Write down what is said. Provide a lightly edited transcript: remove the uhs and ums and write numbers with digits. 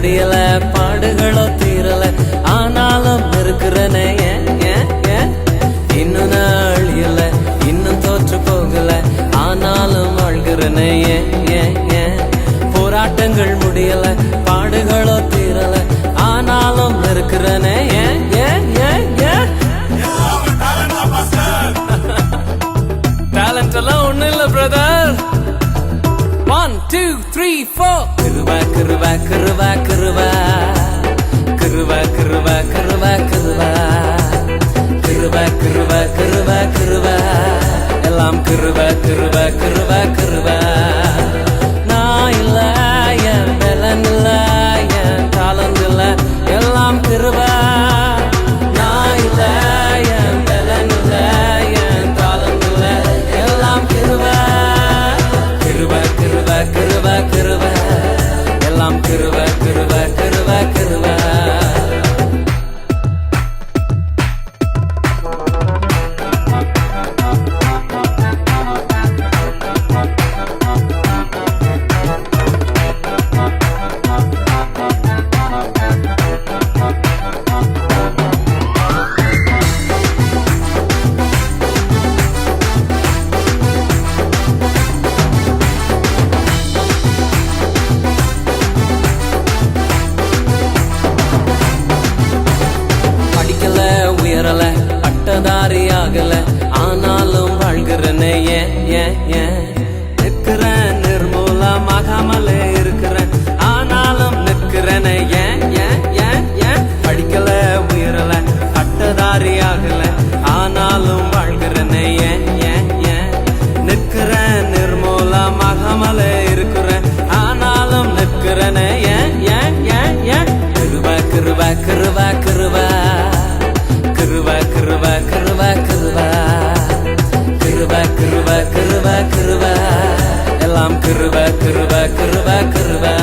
முடியல, பாடுகளோ தீரல, ஆனாலும் இருக்கிறனே இன்னும் நாள் இல்ல, இன்னும் தோற்று போகல, ஆனாலும் வாழ்கிறனே போராட்டங்கள் முடியல, பாடுகளோ தீரல, ஆனாலும் இருக்கிறனே டேலண்ட் எல்லாம் ஒண்ணு இல்ல பிரதர். 1 2 3 4 கிருபா கிருபா கிருபா கிருபா கிருபா கிருபா கிருபா கிருபா கிருபா கிருபா கிருபா கிருபா எல்லாம் கிருபா கிருபா கிருபா கிருபா. நான் இல்ல, என் பலன் இல்ல, என் தாளந்து இல்ல, எல்லாம் கிருபா. நான் இல்ல, என் பலன் இல்ல, என் தாளந்து இல்ல, எல்லாம் கிருபா. கிருபா கிருபா கிருபா கிருபா எல்லாம் கிருபா கிருபா கிருபா கிருபா. உயரல, பட்டதாரி ஆகல, ஆனாலும் வாழ்கிறனே நிற்கிறேன், நிர்மூலமாகாமலே இருக்கிறேன், ஆனாலும் நிற்கிறனே படிக்கல, உயரல, பட்டதாரி ஆகல, ஆனாலும் வாழ்கிறனே நிற்கிறேன், நிர்மூலமாகாமலே இருக்கிறேன், ஆனாலும் நிற்கிறனே கிருபா கிருபா கிருபா கிருபா கிருபா கிருபா கிருபா கிருபா கிருபா கிருபா கிருபா கிருபா எல்லாம் கிருபா கிருபா கிருபா கிருபா.